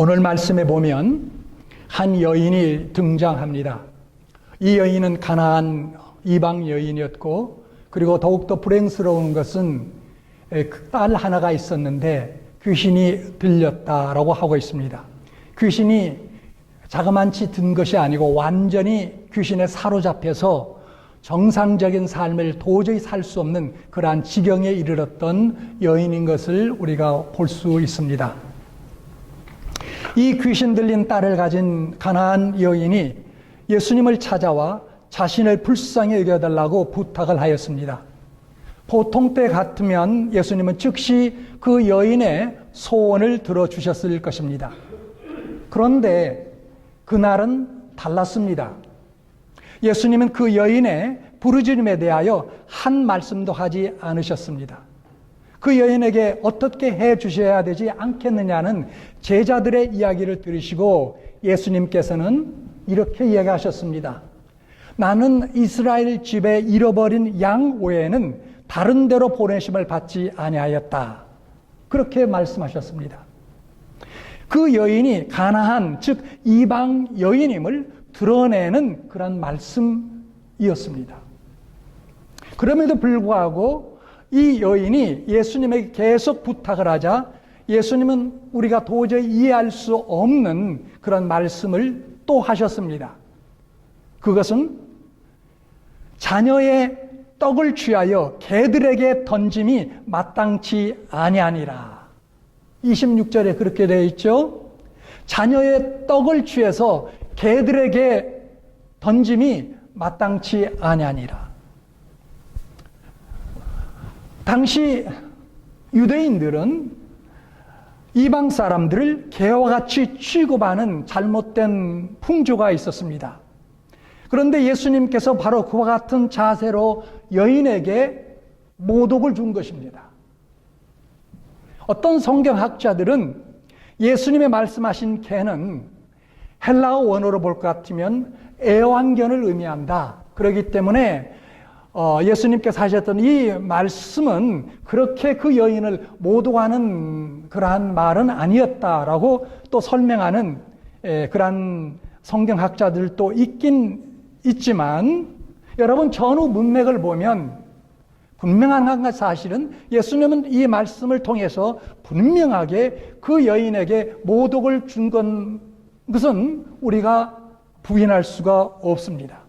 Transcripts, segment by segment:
오늘 말씀에 보면 한 여인이 등장합니다. 이 여인은 가나안 이방 여인이었고, 그리고 더욱더 불행스러운 것은 딸 하나가 있었는데 귀신이 들렸다라고 하고 있습니다. 귀신이 자그만치 든 것이 아니고 완전히 귀신에 사로잡혀서 정상적인 삶을 도저히 살 수 없는 그러한 지경에 이르렀던 여인인 것을 우리가 볼 수 있습니다. 이 귀신 들린 딸을 가진 가나안 여인이 예수님을 찾아와 자신을 불쌍히 여겨달라고 부탁을 하였습니다. 보통 때 같으면 예수님은 즉시 그 여인의 소원을 들어주셨을 것입니다. 그런데 그날은 달랐습니다. 예수님은 그 여인의 부르짖음에 대하여 한 말씀도 하지 않으셨습니다. 그 여인에게 어떻게 해 주셔야 되지 않겠느냐는 제자들의 이야기를 들으시고 예수님께서는 이렇게 이야기하셨습니다. 나는 이스라엘 집에 잃어버린 양 외에는 다른 데로 보내심을 받지 아니하였다. 그렇게 말씀하셨습니다. 그 여인이 가나안, 즉 이방 여인임을 드러내는 그런 말씀이었습니다. 그럼에도 불구하고 이 여인이 예수님에게 계속 부탁을 하자 예수님은 우리가 도저히 이해할 수 없는 그런 말씀을 또 하셨습니다. 그것은 자녀의 떡을 취하여 개들에게 던짐이 마땅치 아니하니라. 26절에 그렇게 되어 있죠. 자녀의 떡을 취해서 개들에게 던짐이 마땅치 아니하니라. 당시 유대인들은 이방 사람들을 개와 같이 취급하는 잘못된 풍조가 있었습니다. 그런데 예수님께서 바로 그와 같은 자세로 여인에게 모독을 준 것입니다. 어떤 성경학자들은 예수님의 말씀하신 개는 헬라어 원어로 볼 것 같으면 애완견을 의미한다. 그렇기 때문에 예수님께서 하셨던 이 말씀은 그렇게 그 여인을 모독하는 그러한 말은 아니었다라고 또 설명하는 그러한 성경학자들도 있긴 있지만, 여러분 전후 문맥을 보면 분명한 사실은 예수님은 이 말씀을 통해서 분명하게 그 여인에게 모독을 준 것은 우리가 부인할 수가 없습니다.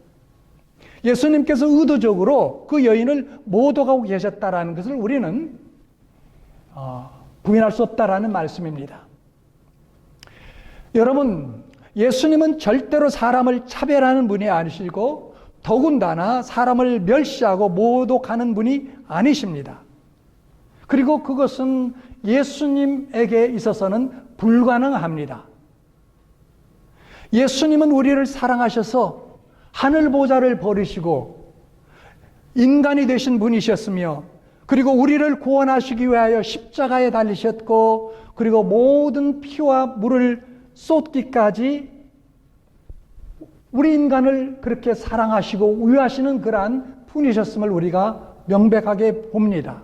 예수님께서 의도적으로 그 여인을 모독하고 계셨다라는 것을 우리는 부인할 수 없다라는 말씀입니다. 여러분, 예수님은 절대로 사람을 차별하는 분이 아니시고 더군다나 사람을 멸시하고 모독하는 분이 아니십니다. 그리고 그것은 예수님에게 있어서는 불가능합니다. 예수님은 우리를 사랑하셔서 하늘 보좌를 버리시고 인간이 되신 분이셨으며, 그리고 우리를 구원하시기 위하여 십자가에 달리셨고, 그리고 모든 피와 물을 쏟기까지 우리 인간을 그렇게 사랑하시고 위하시는 그러한 분이셨음을 우리가 명백하게 봅니다.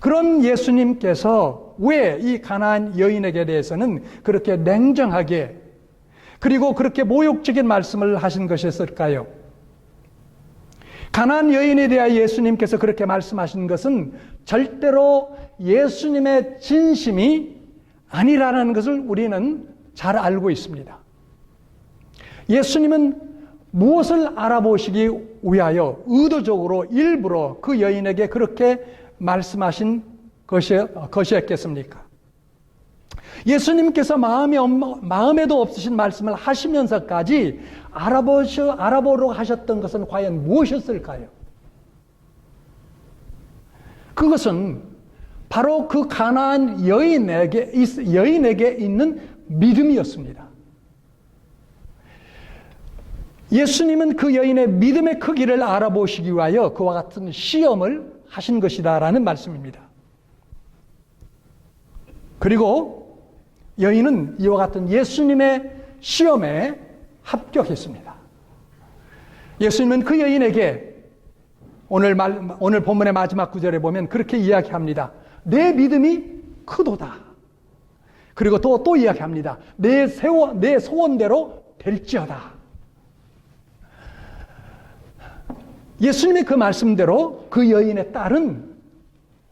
그런 예수님께서 왜 이 가나안 여인에게 대해서는 그렇게 냉정하게 그리고 그렇게 모욕적인 말씀을 하신 것이었을까요? 가나안 여인에 대하여 예수님께서 그렇게 말씀하신 것은 절대로 예수님의 진심이 아니라는 것을 우리는 잘 알고 있습니다. 예수님은 무엇을 알아보시기 위하여 의도적으로 일부러 그 여인에게 그렇게 말씀하신 것이었겠습니까? 예수님께서 마음에도 없으신 말씀을 하시면서까지 알아보려고 하셨던 것은 과연 무엇이었을까요? 그것은 바로 그 가나안 여인에게 있는 믿음이었습니다. 예수님은 그 여인의 믿음의 크기를 알아보시기 위하여 그와 같은 시험을 하신 것이다라는 말씀입니다. 그리고 여인은 이와 같은 예수님의 시험에 합격했습니다. 예수님은 그 여인에게 오늘 본문의 마지막 구절에 보면 그렇게 이야기합니다. 내 믿음이 크도다. 그리고 또 이야기합니다. 내 소원대로 될지어다. 예수님의 그 말씀대로 그 여인의 딸은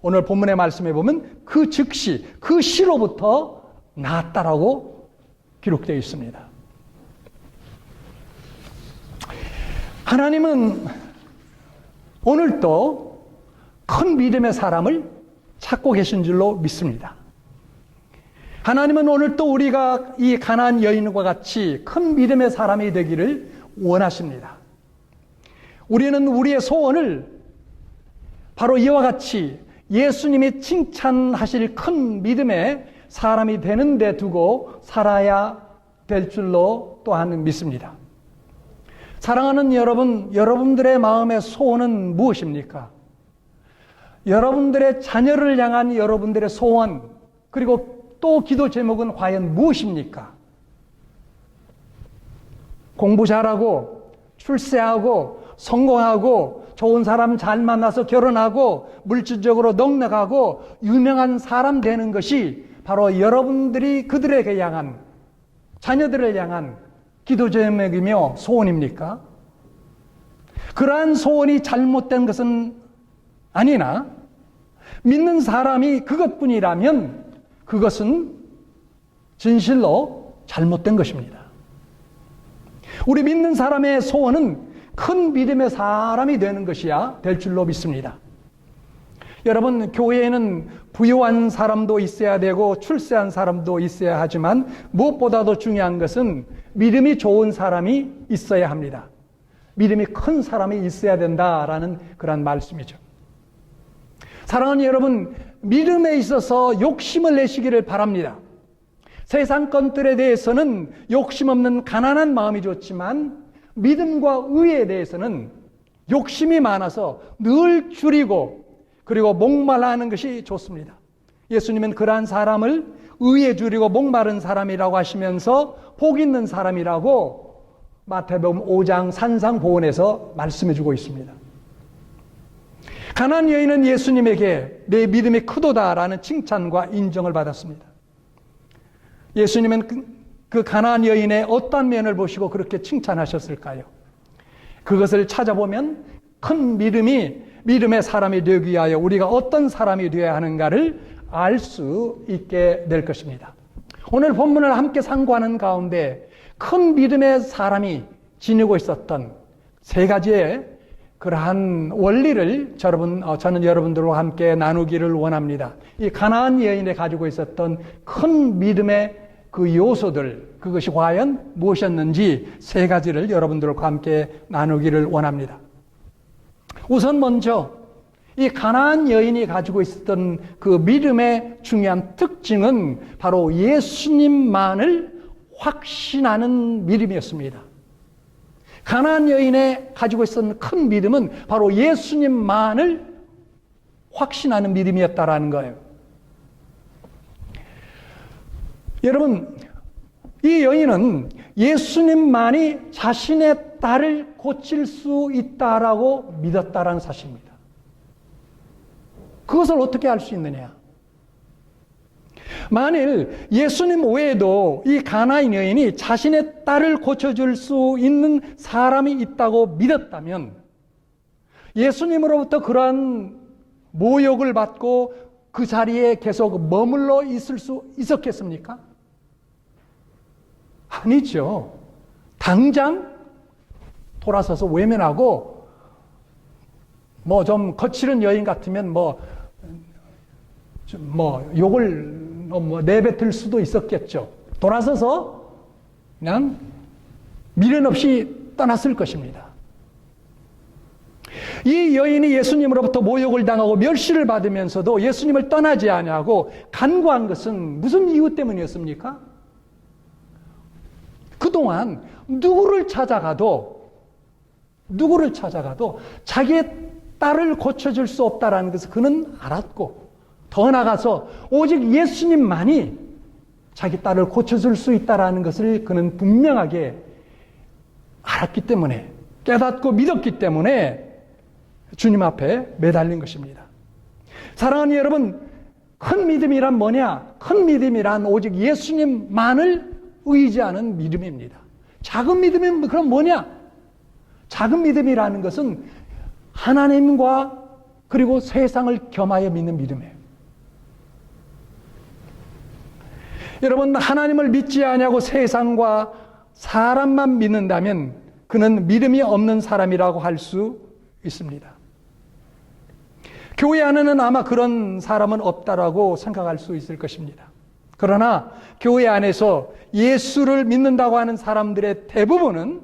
오늘 본문의 말씀에 보면 그 즉시 그 시로부터 나았다라고 기록되어 있습니다. 하나님은 오늘도 큰 믿음의 사람을 찾고 계신 줄로 믿습니다. 하나님은 오늘도 우리가 이 가나안 여인과 같이 큰 믿음의 사람이 되기를 원하십니다. 우리는 우리의 소원을 바로 이와 같이 예수님이 칭찬하실 큰 믿음의 사람이 되는 데 두고 살아야 될 줄로 또한 믿습니다. 사랑하는 여러분, 여러분들의 마음의 소원은 무엇입니까? 여러분들의 자녀를 향한 여러분들의 소원, 그리고 또 기도 제목은 과연 무엇입니까? 공부 잘하고, 출세하고, 성공하고, 좋은 사람 잘 만나서 결혼하고, 물질적으로 넉넉하고, 유명한 사람 되는 것이 바로 여러분들이 그들에게 향한, 자녀들을 향한 기도 제목이며 소원입니까? 그러한 소원이 잘못된 것은 아니나 믿는 사람이 그것뿐이라면 그것은 진실로 잘못된 것입니다. 우리 믿는 사람의 소원은 큰 믿음의 사람이 되는 것이야 될 줄로 믿습니다. 여러분, 교회에는 부유한 사람도 있어야 되고 출세한 사람도 있어야 하지만 무엇보다도 중요한 것은 믿음이 좋은 사람이 있어야 합니다. 믿음이 큰 사람이 있어야 된다라는 그런 말씀이죠. 사랑하는 여러분, 믿음에 있어서 욕심을 내시기를 바랍니다. 세상 것들에 대해서는 욕심 없는 가난한 마음이 좋지만 믿음과 의에 대해서는 욕심이 많아서 늘 줄이고 그리고 목말라하는 것이 좋습니다. 예수님은 그러한 사람을 의에 줄이고 목마른 사람이라고 하시면서 복 있는 사람이라고 마태복음 5장 산상보훈에서 말씀해주고 있습니다. 가나안 여인은 예수님에게 내 믿음이 크도다라는 칭찬과 인정을 받았습니다. 예수님은 그 가나안 여인의 어떤 면을 보시고 그렇게 칭찬하셨을까요? 그것을 찾아보면 큰 믿음의 사람이 되기 위하여 우리가 어떤 사람이 되어야 하는가를 알 수 있게 될 것입니다. 오늘 본문을 함께 상고하는 가운데 큰 믿음의 사람이 지니고 있었던 세 가지의 그러한 원리를 저는 여러분들과 함께 나누기를 원합니다. 이 가나안 여인이 가지고 있었던 큰 믿음의 그 요소들, 그것이 과연 무엇이었는지 세 가지를 여러분들과 함께 나누기를 원합니다. 우선 먼저 이 가나안 여인이 가지고 있었던 그 믿음의 중요한 특징은 바로 예수님만을 확신하는 믿음이었습니다. 가나안 여인의 가지고 있었던 큰 믿음은 바로 예수님만을 확신하는 믿음이었다라는 거예요. 여러분, 이 여인은 예수님만이 자신의 딸을 고칠 수 있다라고 믿었다라는 사실입니다. 그것을 어떻게 알 수 있느냐? 만일 예수님 외에도 이 가나안 여인이 자신의 딸을 고쳐줄 수 있는 사람이 있다고 믿었다면 예수님으로부터 그러한 모욕을 받고 그 자리에 계속 머물러 있을 수 있었겠습니까? 아니죠. 당장 돌아서서 외면하고 좀 거칠은 여인 같으면 욕을 내뱉을 수도 있었겠죠. 돌아서서 그냥 미련 없이 떠났을 것입니다. 이 여인이 예수님으로부터 모욕을 당하고 멸시를 받으면서도 예수님을 떠나지 아니하고 간구한 것은 무슨 이유 때문이었습니까? 그동안 누구를 찾아가도 자기의 딸을 고쳐줄 수 없다라는 것을 그는 알았고 더 나아가서 오직 예수님만이 자기 딸을 고쳐줄 수 있다라는 것을 그는 분명하게 알았기 때문에 깨닫고 믿었기 때문에 주님 앞에 매달린 것입니다. 사랑하는 여러분, 큰 믿음이란 뭐냐? 큰 믿음이란 오직 예수님만을 의지하는 믿음입니다. 작은 믿음이 그럼 뭐냐? 작은 믿음이라는 것은 하나님과 그리고 세상을 겸하여 믿는 믿음이에요. 여러분, 하나님을 믿지 아니하고 세상과 사람만 믿는다면 그는 믿음이 없는 사람이라고 할 수 있습니다. 교회 안에는 아마 그런 사람은 없다라고 생각할 수 있을 것입니다. 그러나 교회 안에서 예수를 믿는다고 하는 사람들의 대부분은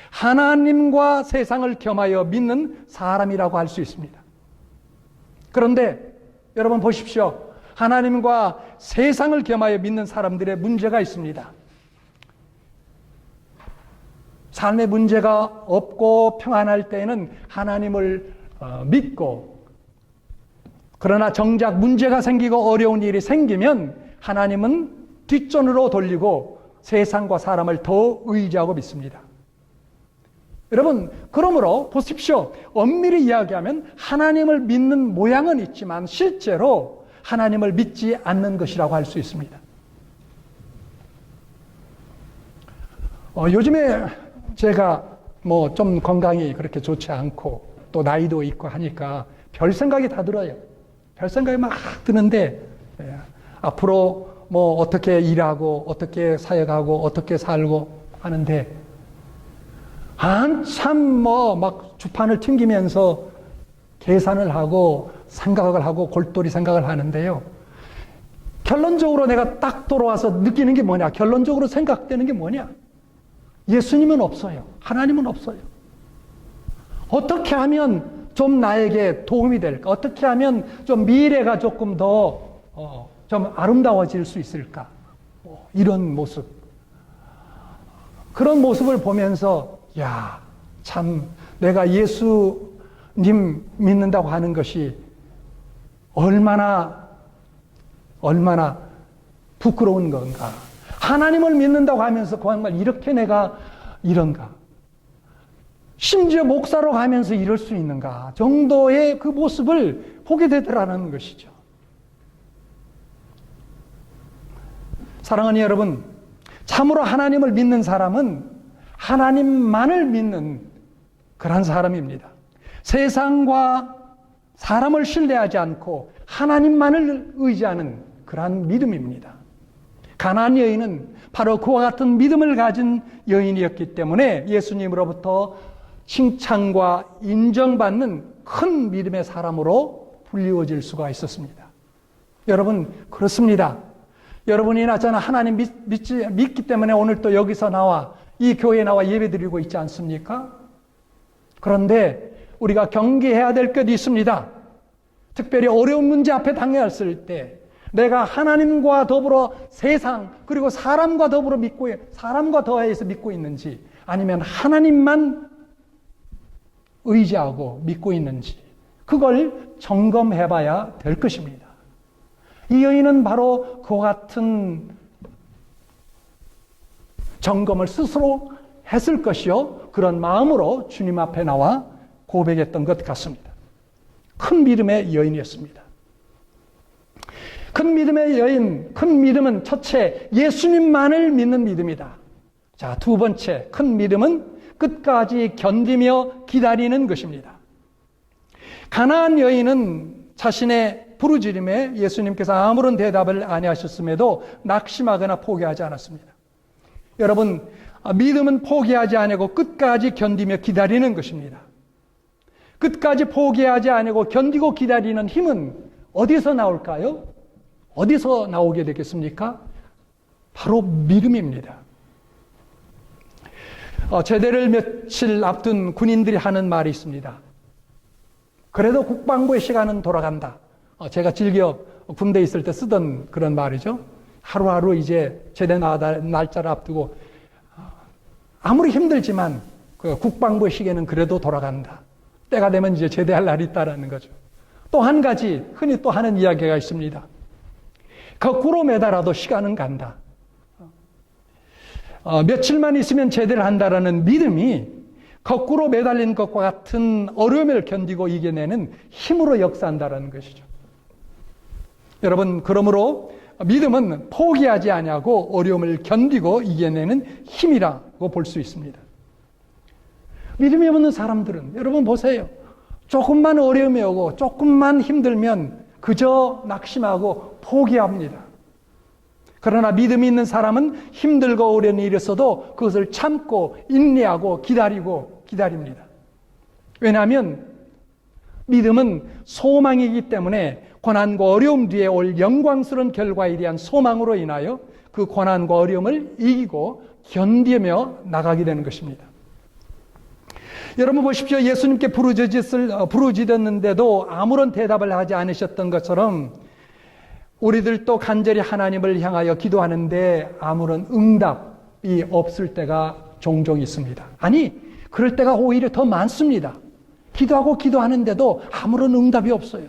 하나님과 세상을 겸하여 믿는 사람이라고 할 수 있습니다. 그런데 여러분 보십시오. 하나님과 세상을 겸하여 믿는 사람들의 문제가 있습니다. 삶의 문제가 없고 평안할 때에는 하나님을 믿고, 그러나 정작 문제가 생기고 어려운 일이 생기면 하나님은 뒷전으로 돌리고 세상과 사람을 더 의지하고 믿습니다. 여러분, 그러므로 보십시오. 엄밀히 이야기하면 하나님을 믿는 모양은 있지만 실제로 하나님을 믿지 않는 것이라고 할 수 있습니다. 요즘에 제가 뭐 좀 건강이 그렇게 좋지 않고 또 나이도 있고 하니까 별 생각이 다 들어요. 별 생각이 막 드는데, 앞으로 뭐 어떻게 일하고 어떻게 사역하고 어떻게 살고 하는데 한참 뭐 막 주판을 튕기면서 계산을 하고 생각을 하고 골똘히 생각을 하는데요. 결론적으로 내가 딱 돌아와서 느끼는 게 뭐냐? 결론적으로 생각되는 게 뭐냐? 예수님은 없어요. 하나님은 없어요. 어떻게 하면 좀 나에게 도움이 될까? 어떻게 하면 좀 미래가 조금 더 좀 아름다워질 수 있을까? 이런 모습. 그런 모습을 보면서 야, 참 내가 예수님 믿는다고 하는 것이 얼마나 부끄러운 건가. 하나님을 믿는다고 하면서 정말 이렇게 내가 이런가. 심지어 목사로 가면서 이럴 수 있는가 정도의 그 모습을 보게 되더라는 것이죠. 사랑하는 여러분, 참으로 하나님을 믿는 사람은 하나님만을 믿는 그런 사람입니다. 세상과 사람을 신뢰하지 않고 하나님만을 의지하는 그러한 믿음입니다. 가나안 여인은 바로 그와 같은 믿음을 가진 여인이었기 때문에 예수님으로부터 칭찬과 인정받는 큰 믿음의 사람으로 불리워질 수가 있었습니다. 여러분, 그렇습니다. 여러분이나 저는 하나님 믿기 때문에 오늘 또 여기서 나와 이 교회에 나와 예배드리고 있지 않습니까? 그런데 우리가 경계해야 될 것 있습니다. 특별히 어려운 문제 앞에 당했을 때 내가 하나님과 더불어 세상 그리고 사람과 더불어 사람과 더해서 믿고 있는지, 아니면 하나님만 의지하고 믿고 있는지, 그걸 점검해 봐야 될 것입니다. 이 여인은 바로 그와 같은 점검을 스스로 했을 것이요, 그런 마음으로 주님 앞에 나와 고백했던 것 같습니다. 큰 믿음의 여인이었습니다. 큰 믿음의 여인, 큰 믿음은 첫째, 예수님만을 믿는 믿음이다. 자, 두 번째, 큰 믿음은 끝까지 견디며 기다리는 것입니다. 가나안 여인은 자신의 부르짖음에 예수님께서 아무런 대답을 안 하셨음에도 낙심하거나 포기하지 않았습니다. 여러분, 믿음은 포기하지 아니하고 끝까지 견디며 기다리는 것입니다. 끝까지 포기하지 아니하고 견디고 기다리는 힘은 어디서 나올까요? 어디서 나오게 되겠습니까? 바로 믿음입니다. 제대를 며칠 앞둔 군인들이 하는 말이 있습니다. 그래도 국방부의 시간은 돌아간다. 제가 즐겨 군대에 있을 때 쓰던 그런 말이죠. 하루하루 이제 제대 날짜를 앞두고 아무리 힘들지만 그 국방부의 시계는 그래도 돌아간다. 때가 되면 이제 제대할 날이 있다라는 거죠. 또 한 가지 흔히 또 하는 이야기가 있습니다. 거꾸로 매달아도 시간은 간다. 며칠만 있으면 제대를 한다라는 믿음이 거꾸로 매달린 것과 같은 어려움을 견디고 이겨내는 힘으로 역사한다라는 것이죠. 여러분, 그러므로 믿음은 포기하지 아니하고 어려움을 견디고 이겨내는 힘이라고 볼 수 있습니다. 믿음이 없는 사람들은 여러분 보세요. 조금만 어려움이 오고 조금만 힘들면 그저 낙심하고 포기합니다. 그러나 믿음이 있는 사람은 힘들고 어려운 일이 있어도 그것을 참고 인내하고 기다립니다. 왜냐하면 믿음은 소망이기 때문에 고난과 어려움 뒤에 올 영광스러운 결과에 대한 소망으로 인하여 그 고난과 어려움을 이기고 견디며 나가게 되는 것입니다. 여러분 보십시오. 예수님께 부르짖었는데도 아무런 대답을 하지 않으셨던 것처럼 우리들도 간절히 하나님을 향하여 기도하는데 아무런 응답이 없을 때가 종종 있습니다. 아니, 그럴 때가 오히려 더 많습니다. 기도하는데도 아무런 응답이 없어요.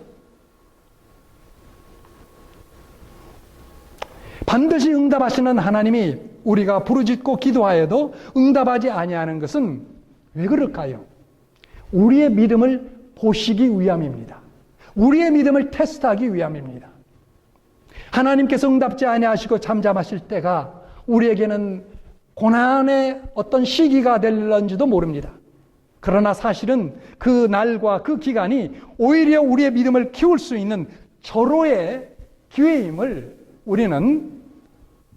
반드시 응답하시는 하나님이 우리가 부르짖고 기도하여도 응답하지 아니하는 것은 왜 그럴까요? 우리의 믿음을 보시기 위함입니다. 우리의 믿음을 테스트하기 위함입니다. 하나님께서 응답지 아니하시고 잠잠하실 때가 우리에게는 고난의 어떤 시기가 될런지도 모릅니다. 그러나 사실은 그 날과 그 기간이 오히려 우리의 믿음을 키울 수 있는 절호의 기회임을 우리는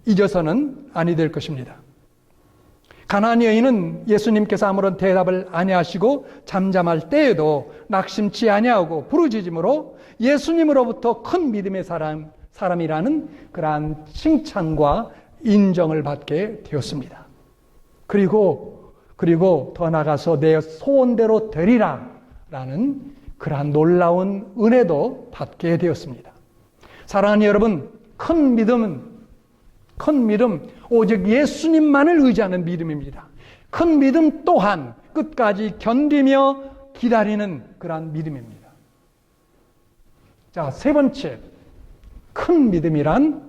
잊어서는 아니 될 것입니다. 가나안 여인은 예수님께서 아무런 대답을 아니하시고 잠잠할 때에도 낙심치 아니하고 부르짖음으로 예수님으로부터 큰 믿음의 사람이라는 그러한 칭찬과 인정을 받게 되었습니다. 그리고 더 나아가서 내 소원대로 되리라 라는 그러한 놀라운 은혜도 받게 되었습니다. 사랑하는 여러분, 큰 믿음, 오직 예수님만을 의지하는 믿음입니다. 큰 믿음 또한 끝까지 견디며 기다리는 그러한 믿음입니다. 자, 세 번째, 큰 믿음이란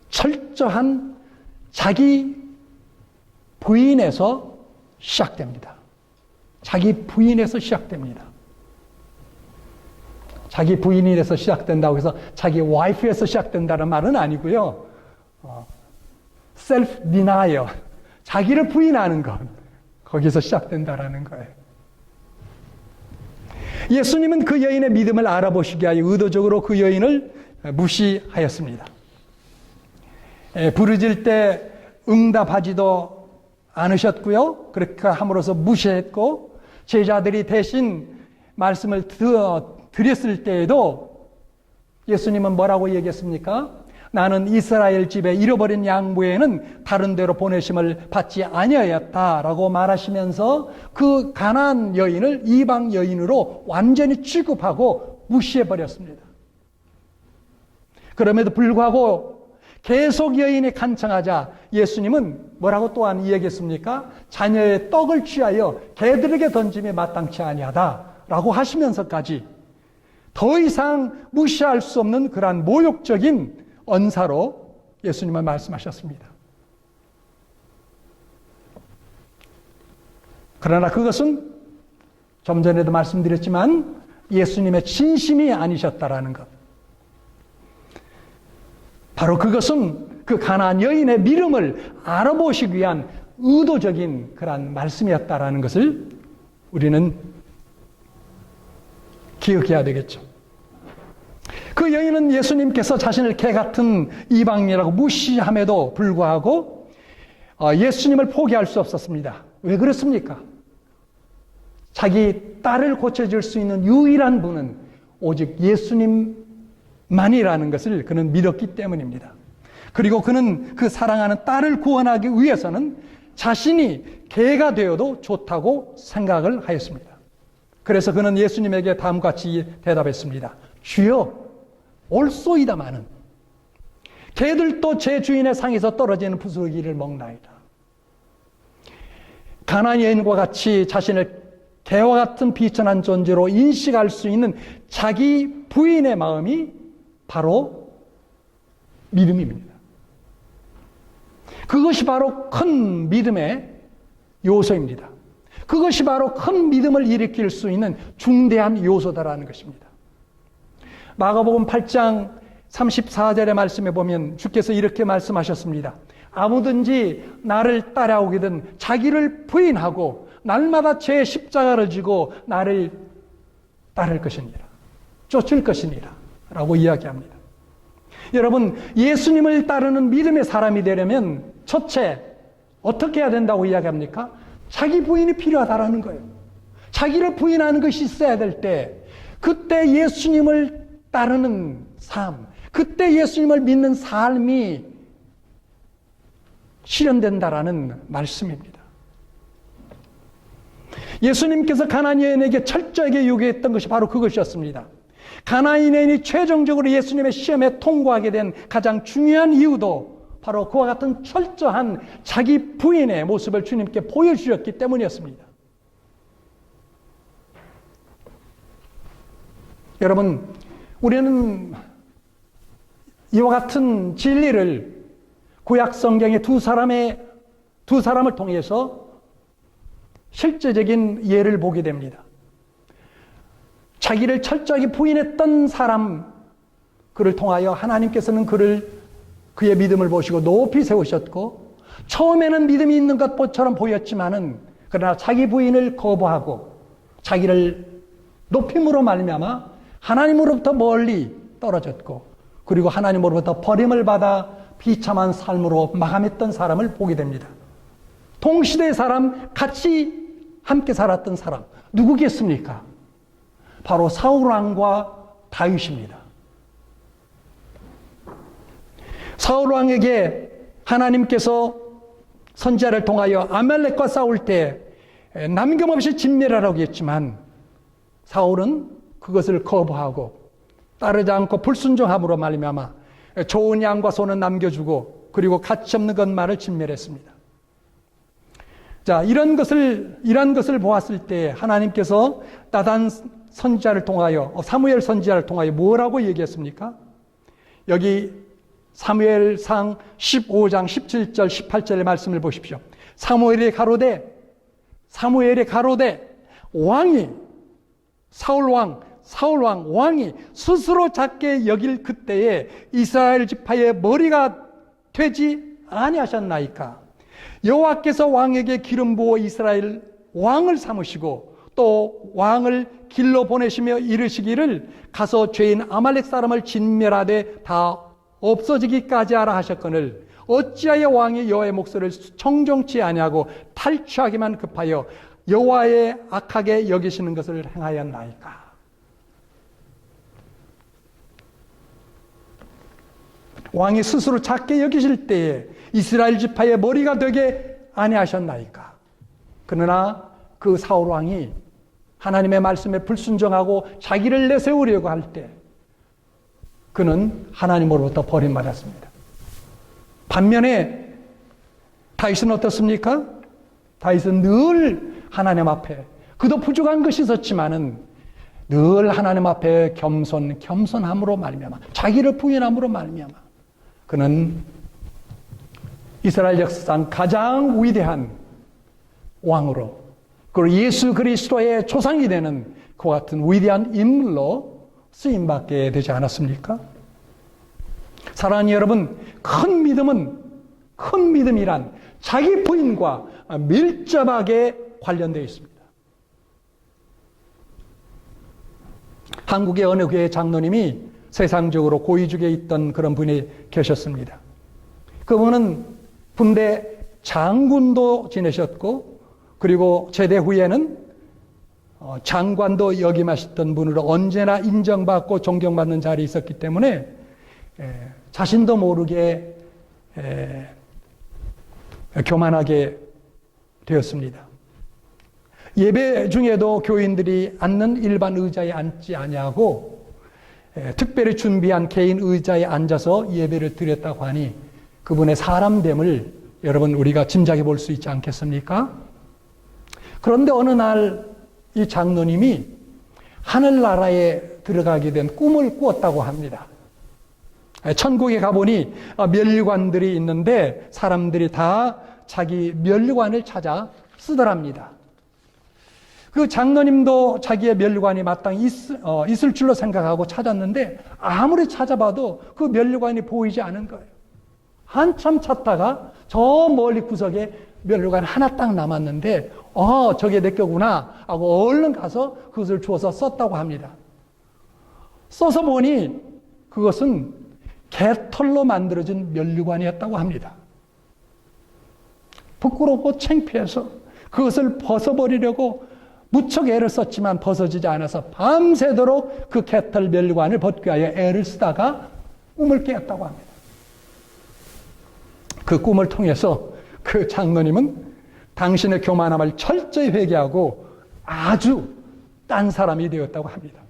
철저한 자기 부인에서 시작됩니다. 자기 부인에서 시작됩니다. 자기 부인에서 시작된다고 해서 자기 와이프에서 시작된다는 말은 아니고요. self denial, 자기를 부인하는 것, 거기서 시작된다라는 거예요. 예수님은 그 여인의 믿음을 알아보시기 위하여 의도적으로 그 여인을 무시하였습니다. 부르짖을 때 응답하지도 않으셨고요. 그렇게 함으로써 무시했고, 제자들이 대신 말씀을 드렸을 때에도 예수님은 뭐라고 얘기했습니까? 나는 이스라엘 집에 잃어버린 양 외에는 다른 데로 보내심을 받지 아니하였다라고 말하시면서 그 가나안 여인을 이방 여인으로 완전히 취급하고 무시해버렸습니다. 그럼에도 불구하고 계속 여인이 간청하자 예수님은 뭐라고 또한 이야기했습니까? 자녀의 떡을 취하여 개들에게 던짐이 마땅치 아니하다라고 하시면서까지 더 이상 무시할 수 없는 그러한 모욕적인 언사로 예수님은 말씀하셨습니다. 그러나 그것은 좀 전에도 말씀드렸지만 예수님의 진심이 아니셨다라는 것. 바로 그것은 그 가나안 여인의 믿음을 알아보시기 위한 의도적인 그러한 말씀이었다라는 것을 우리는 기억해야 되겠죠. 그 여인은 예수님께서 자신을 개 같은 이방인이라고 무시함에도 불구하고 예수님을 포기할 수 없었습니다. 왜 그렇습니까? 자기 딸을 고쳐줄 수 있는 유일한 분은 오직 예수님만이라는 것을 그는 믿었기 때문입니다. 그리고 그는 그 사랑하는 딸을 구원하기 위해서는 자신이 개가 되어도 좋다고 생각을 하였습니다. 그래서 그는 예수님에게 다음과 같이 대답했습니다. 주여, 옳소이다마는 개들도 제 주인의 상에서 떨어지는 부스러기를 먹나이다. 가나안 여인과 같이 자신을 개와 같은 비천한 존재로 인식할 수 있는 자기 부인의 마음이 바로 믿음입니다. 그것이 바로 큰 믿음의 요소입니다. 그것이 바로 큰 믿음을 일으킬 수 있는 중대한 요소다라는 것입니다. 마가복음 8장 34절의 말씀에 보면 주께서 이렇게 말씀하셨습니다. 아무든지 나를 따라오게든 자기를 부인하고 날마다 제 십자가를 지고 나를 따를 것이니라. 쫓을 것이니라. 라고 이야기합니다. 여러분, 예수님을 따르는 믿음의 사람이 되려면 첫째, 어떻게 해야 된다고 이야기합니까? 자기 부인이 필요하다라는 거예요. 자기를 부인하는 것이 있어야 될 때, 그때 예수님을 따르는 삶, 그때 예수님을 믿는 삶이 실현된다라는 말씀입니다. 예수님께서 가나안 여인에게 철저하게 요구했던 것이 바로 그것이었습니다. 가나안 여인이 최종적으로 예수님의 시험에 통과하게 된 가장 중요한 이유도 바로 그와 같은 철저한 자기 부인의 모습을 주님께 보여주셨기 때문이었습니다. 여러분, 우리는 이와 같은 진리를 구약 성경의 두 사람을 통해서 실제적인 예를 보게 됩니다. 자기를 철저하게 부인했던 사람, 그를 통하여 하나님께서는 그의 믿음을 보시고 높이 세우셨고, 처음에는 믿음이 있는 것처럼 보였지만은 그러나 자기 부인을 거부하고 자기를 높임으로 말미암아 하나님으로부터 멀리 떨어졌고, 그리고 하나님으로부터 버림을 받아 비참한 삶으로 마감했던 사람을 보게 됩니다. 동시대의 사람, 같이 함께 살았던 사람, 누구겠습니까? 바로 사울왕과 다윗입니다. 사울왕에게 하나님께서 선지자를 통하여 아말렉과 싸울 때 남김없이 진멸하라고 했지만, 사울은 그것을 거부하고 따르지 않고 불순종함으로 말미암아 좋은 양과 소는 남겨주고, 그리고 가치 없는 것만을 진멸했습니다. 자, 이런 것을 보았을 때 하나님께서 나단 선지자를 통하여, 사무엘 선지자를 통하여 뭐라고 얘기했습니까? 여기 사무엘상 15장 17절 18절의 말씀을 보십시오. 사무엘이 가로되 왕이 사울왕 왕이 스스로 작게 여길 그때에 이스라엘 지파의 머리가 되지 아니하셨나이까? 여호와께서 왕에게 기름 부어 이스라엘 왕을 삼으시고 또 왕을 길로 보내시며 이르시기를 가서 죄인 아말렉 사람을 진멸하되 다 없어지기까지 하라 하셨거늘 어찌하여 왕이 여호와의 목소리를 청종치 아니하고 탈취하기만 급하여 여호와의 악하게 여기시는 것을 행하였나이까? 왕이 스스로 작게 여기실 때에 이스라엘 지파의 머리가 되게 아니하셨나이까? 그러나 그 사울 왕이 하나님의 말씀에 불순종하고 자기를 내세우려고 할 때 그는 하나님으로부터 버림받았습니다. 반면에 다윗은 어떻습니까? 다윗은 늘 하나님 앞에, 그도 부족한 것이 있었지만은 늘 하나님 앞에 겸손함으로 말미암아, 자기를 부인함으로 말미암아 그는 이스라엘 역사상 가장 위대한 왕으로, 그리고 예수 그리스도의 조상이 되는 그와 같은 위대한 인물로 쓰임받게 되지 않았습니까? 사랑하는 여러분, 큰 믿음이란 자기 부인과 밀접하게 관련되어 있습니다. 한국의 어느 교회 장로님이 세상적으로 고위직에 있던 그런 분이 계셨습니다. 그분은 군대 장군도 지내셨고, 그리고 제대 후에는 장관도 역임하셨던 분으로 언제나 인정받고 존경받는 자리에 있었기 때문에 자신도 모르게 교만하게 되었습니다. 예배 중에도 교인들이 앉는 일반 의자에 앉지 아니하고 특별히 준비한 개인 의자에 앉아서 예배를 드렸다고 하니 그분의 사람됨을 여러분 우리가 짐작해 볼 수 있지 않겠습니까? 그런데 어느 날 이 장로님이 하늘나라에 들어가게 된 꿈을 꾸었다고 합니다. 천국에 가보니 면류관들이 있는데 사람들이 다 자기 면류관을 찾아 쓰더랍니다. 그 장로님도 자기의 멸류관이 마땅히 있을 줄로 생각하고 찾았는데 아무리 찾아봐도 그 멸류관이 보이지 않은 거예요. 한참 찾다가 저 멀리 구석에 멸류관 하나 딱 남았는데 저게 내 거구나 하고 얼른 가서 그것을 주워서 썼다고 합니다. 써서 보니 그것은 개털로 만들어진 멸류관이었다고 합니다. 부끄럽고 창피해서 그것을 벗어버리려고 무척 애를 썼지만 벗어지지 않아서 밤새도록 그 개털 멸류관을 벗기 위하여 애를 쓰다가 꿈을 깨었다고 합니다. 그 꿈을 통해서 그 장로님은 당신의 교만함을 철저히 회개하고 아주 딴 사람이 되었다고 합니다.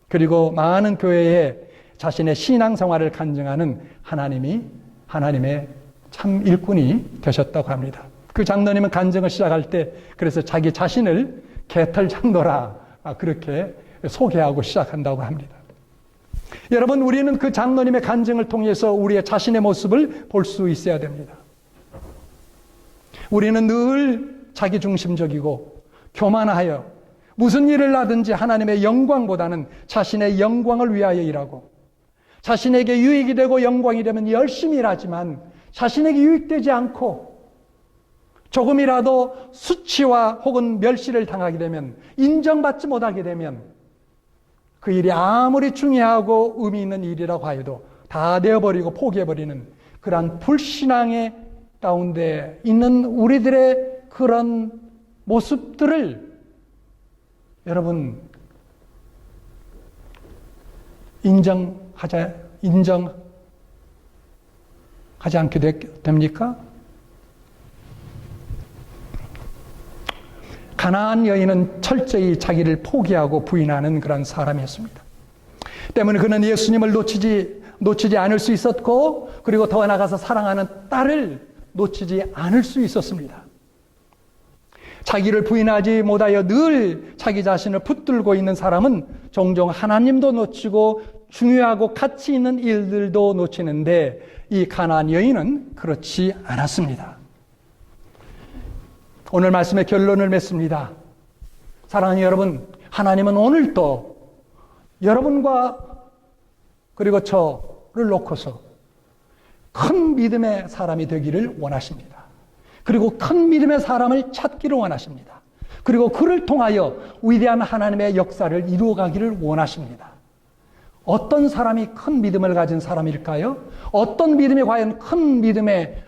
그리고 많은 교회에 자신의 신앙생활을 간증하는 하나님의 참 일꾼이 되셨다고 합니다. 그 장로님은 간증을 시작할 때 그래서 자기 자신을 개털 장로라 그렇게 소개하고 시작한다고 합니다. 여러분, 우리는 그 장로님의 간증을 통해서 우리의 자신의 모습을 볼 수 있어야 됩니다. 우리는 늘 자기중심적이고 교만하여 무슨 일을 하든지 하나님의 영광보다는 자신의 영광을 위하여 일하고 자신에게 유익이 되고 영광이 되면 열심히 일하지만 자신에게 유익되지 않고 조금이라도 수치와 혹은 멸시를 당하게 되면 인정받지 못하게 되면 그 일이 아무리 중요하고 의미 있는 일이라고 하여도 다 내어버리고 포기해버리는 그러한 불신앙의 가운데 있는 우리들의 그런 모습들을 여러분 인정하지 않게 됩니까? 가나안 여인은 철저히 자기를 포기하고 부인하는 그런 사람이었습니다. 때문에 그는 예수님을 놓치지 않을 수 있었고 그리고 더 나아가서 사랑하는 딸을 놓치지 않을 수 있었습니다. 자기를 부인하지 못하여 늘 자기 자신을 붙들고 있는 사람은 종종 하나님도 놓치고 중요하고 가치 있는 일들도 놓치는데 이 가나안 여인은 그렇지 않았습니다. 오늘 말씀의 결론을 맺습니다. 사랑하는 여러분, 하나님은 오늘도 여러분과 그리고 저를 놓고서 큰 믿음의 사람이 되기를 원하십니다. 그리고 큰 믿음의 사람을 찾기를 원하십니다. 그리고 그를 통하여 위대한 하나님의 역사를 이루어가기를 원하십니다. 어떤 사람이 큰 믿음을 가진 사람일까요? 어떤 믿음이 과연 큰 믿음의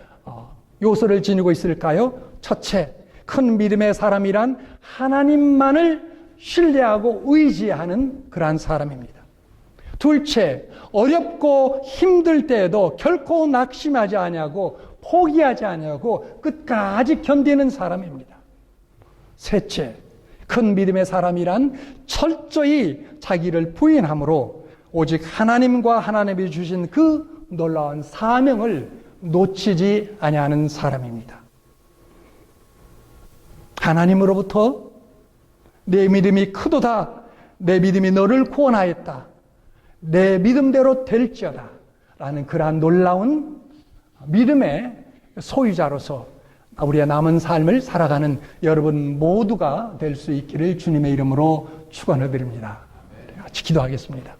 요소를 지니고 있을까요? 첫째, 큰 믿음의 사람이란 하나님만을 신뢰하고 의지하는 그러한 사람입니다. 둘째, 어렵고 힘들 때에도 결코 낙심하지 아니하고 포기하지 아니하고 끝까지 견디는 사람입니다. 셋째, 큰 믿음의 사람이란 철저히 자기를 부인함으로 오직 하나님과 하나님이 주신 그 놀라운 사명을 놓치지 아니하는 사람입니다. 하나님으로부터 내 믿음이 크도다, 내 믿음이 너를 구원하였다, 내 믿음대로 될지어다 라는 그러한 놀라운 믿음의 소유자로서 우리의 남은 삶을 살아가는 여러분 모두가 될 수 있기를 주님의 이름으로 축원해 드립니다. 같이 기도하겠습니다.